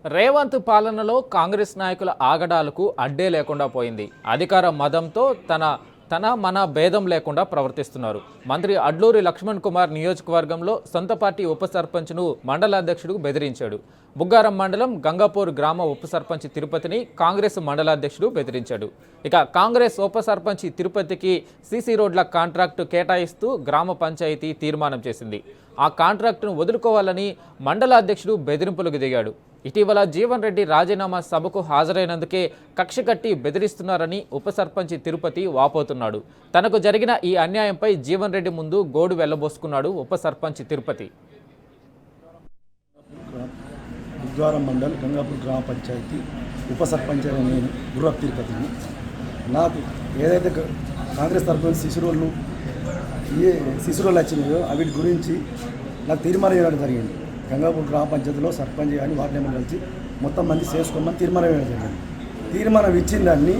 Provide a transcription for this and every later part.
రేవంత్ పాలనలో కాంగ్రెస్ నాయకుల ఆగడాలకు అడ్డే లేకుండా పోయింది. అధికార మదంతో మన భేదం లేకుండా ప్రవర్తిస్తున్నారు. మంత్రి అడ్లూరి లక్ష్మణ్ కుమార్ నియోజకవర్గంలో సొంత పార్టీ ఉప సర్పంచ్ను మండల అధ్యక్షుడు బెదిరించాడు. బుగ్గారం మండలం గంగాపూర్ గ్రామ ఉప సర్పంచ్ తిరుపతిని కాంగ్రెస్ మండలాధ్యక్షుడు బెదిరించాడు. ఇక కాంగ్రెస్ ఉప సర్పంచ్ తిరుపతికి సీసీ రోడ్ల కాంట్రాక్టు కేటాయిస్తూ గ్రామ పంచాయతీ తీర్మానం చేసింది. ఆ కాంట్రాక్టును వదులుకోవాలని మండలాధ్యక్షుడు బెదిరింపులకు దిగాడు. ఇటీవల జీవన్ రెడ్డి రాజీనామా సభకు హాజరైనందుకే కక్ష కట్టి బెదిరిస్తున్నారని ఉప సర్పంచ్ తిరుపతి వాపోతున్నాడు. తనకు జరిగిన ఈ అన్యాయంపై జీవన్ రెడ్డి ముందు గోడు వెళ్లబోసుకున్నాడు ఉప సర్పంచ్ తిరుపతి. బుగ్గారం మండల్ గంగాపూర్ గ్రామ పంచాయతీ ఉప సర్పంచ్ నేను గుర్రపు తిరుపతిని. నాకు ఏదైతే కాంగ్రెస్ తరఫున శిశురోళ్ళు వచ్చినాయో వీటి గురించి నాకు తీర్మానం ఇవ్వడం జరిగింది. గంగాపూర్ గ్రామ పంచాయతీలో సర్పంచ్ కానీ వార్డు మెంబర్లు కలిసి మొత్తం మంది చేసుకోమని తీర్మానం ఇవ్వడం జరిగింది. తీర్మానం ఇచ్చిన దాన్ని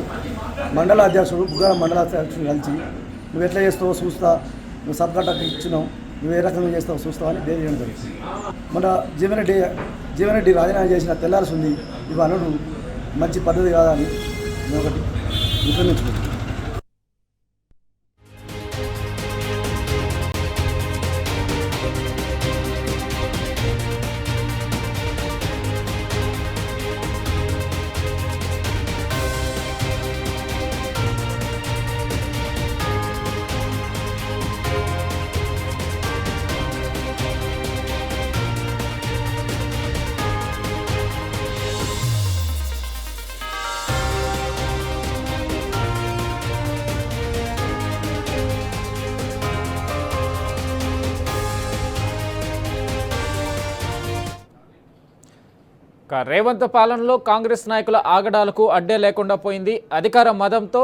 మండల అధ్యక్షుడు బుగ్గారం మండల అధ్యక్షుడు కలిసి నువ్వు ఎట్లా చేస్తావో చూస్తా, నువ్వు సబ్ కలెక్టర్ ఇచ్చినావు, నువ్వు ఏ రకంగా చేస్తావో చూస్తావు అని బేరియడం జరిగింది. మన జీవన్ రెడ్డి రాజీనామా చేసిన తెల్లాల్సి ఉంది, ఇవి అనుడు మంచి పద్ధతి కాదని నేను ఒకటి విక్రమించుకుంటాను. రేవంత్ పాలనలో కాంగ్రెస్ నాయకుల ఆగడాలకు అడ్డే లేకుండా పోయింది. అధికార మదంతో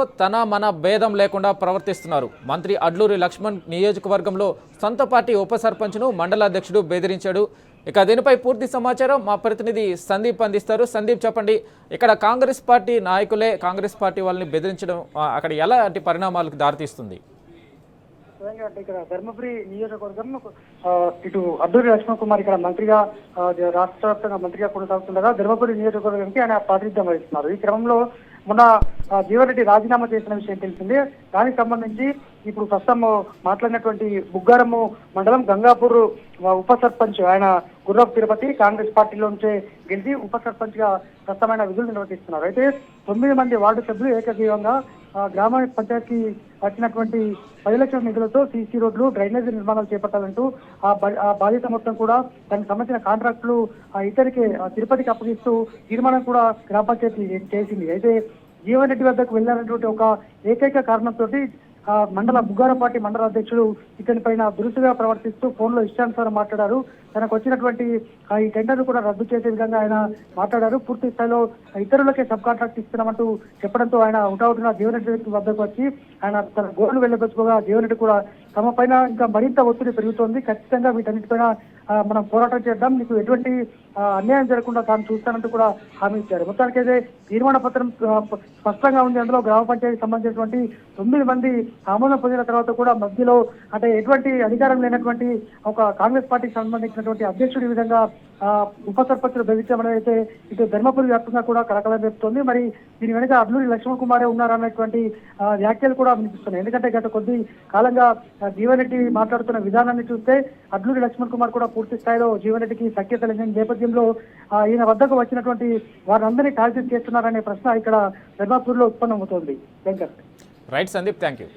మన భేదం లేకుండా ప్రవర్తిస్తున్నారు. మంత్రి అడ్లూరి లక్ష్మణ్ నియోజకవర్గంలో సొంత పార్టీ ఉప సర్పంచ్ను మండలాధ్యక్షుడు బెదిరించాడు. ఇక దీనిపై పూర్తి సమాచారం మా ప్రతినిధి సందీప్ అందిస్తారు. సందీప్, చెప్పండి, ఇక్కడ కాంగ్రెస్ పార్టీ నాయకులే కాంగ్రెస్ పార్టీ వాళ్ళని బెదిరించడం అక్కడ ఎలాంటి పరిణామాలకు దారితీస్తుంది? అంటే ఇక్కడ ధర్మపురి నియోజకవర్గం ఇటు అడ్లూరి లక్ష్మణ్ కుమార్ ఇక్కడ మంత్రిగా రాష్ట్ర వ్యాప్తంగా మంత్రిగా కొనసాగుతుండగా ధర్మపురి నియోజకవర్గానికి ఆయన ప్రాతినిధ్యం వహిస్తున్నారు. ఈ క్రమంలో మొన్న జీవన్ రెడ్డి రాజీనామా చేసిన విషయం తెలిసింది. దానికి సంబంధించి ఇప్పుడు ప్రస్తుతం మాట్లాడినటువంటి బుగ్గారము మండలం గంగాపూర్ ఉప సర్పంచ్ ఆయన గుర్రపు తిరుపతి కాంగ్రెస్ పార్టీలో నుంచే గెలిచి ఉప సర్పంచ్ గా ప్రస్తుతమైన విధులు నిర్వర్తిస్తున్నారు. అయితే 9 మంది వార్డు సభ్యులు ఏకగ్రీవంగా గ్రామ పంచాయతీకి వచ్చినటువంటి 10 లక్షల నిధులతో సీసీ రోడ్లు, డ్రైనేజీ నిర్మాణాలు చేపట్టాలంటూ ఆ బాధ్యత మొత్తం కూడా దానికి సంబంధించిన కాంట్రాక్టులు ఇతరికి తిరుపతికి అప్పగిస్తూ తీర్మానం కూడా గ్రామ పంచాయతీ చేసింది. అయితే జీవన్ రెడ్డి వద్దకు వెళ్ళాలన్నటువంటి ఒక ఏకైక కారణంతో మండల బుగ్గారం పార్టీ మండల అధ్యక్షుడు ఇతని పైన దురుసుగా ప్రవర్తిస్తూ ఫోన్లో ఇష్టానుసారం మాట్లాడారు. తనకు వచ్చినటువంటి ఈ టెండర్ను కూడా రద్దు చేసే విధంగా ఆయన మాట్లాడారు. పూర్తి స్థాయిలో ఇతరులకే సబ్ కాంట్రాక్ట్ ఇస్తున్నామంటూ చెప్పడంతో ఆయన హుటాహుటిన జీవన్ రెడ్డి వద్దకు వచ్చి ఆయన తన గోల్ను వెళ్ళబెచ్చుకోగా జీవన్ రెడ్డి కూడా తమ పైన ఇంకా మరింత ఒత్తిడి పెరుగుతోంది, ఖచ్చితంగా వీటన్నిటిపైన మనం పోరాటం చేద్దాం, నీకు ఎటువంటి అన్యాయం జరగకుండా తాను చూస్తానంటూ కూడా హామీ ఇచ్చారు. మొత్తానికైతే తీర్మాన పత్రం స్పష్టంగా ఉంది. అందులో గ్రామ పంచాయతీకి సంబంధించినటువంటి 9 మంది ఆమోదం పొందిన తర్వాత కూడా మధ్యలో అంటే ఎటువంటి అధికారం లేనటువంటి ఒక కాంగ్రెస్ పార్టీకి సంబంధించినటువంటి అధ్యక్షుడు ఈ విధంగా ఉప సర్పంచులు బెదిరించడం అయితే ఇటు ధర్మపురి వ్యాప్తంగా కూడా కలకలం రేపుతోంది. మరి దీని వెనుక అడ్లూరి లక్ష్మణ్ కుమారే ఉన్నారన్నటువంటి వ్యాఖ్యలు కూడా వినిపిస్తున్నాయి. ఎందుకంటే గత కొద్ది కాలంగా జీవన్ రెడ్డి మాట్లాడుతున్న విధానాన్ని చూస్తే అడ్లూరి లక్ష్మణ్ కుమార్ కూడా పూర్తి స్థాయిలో జీవన్ రెడ్డికి సఖ్యత లేని నేపథ్యంలో ఈయన వద్దకు వచ్చినటువంటి వారందరినీ టార్గెట్ చేస్తున్నారనే ప్రశ్న ఇక్కడ ధర్మపురిలో ఉత్పన్నమవుతోంది. Venkat. Right Sandeep, thank you.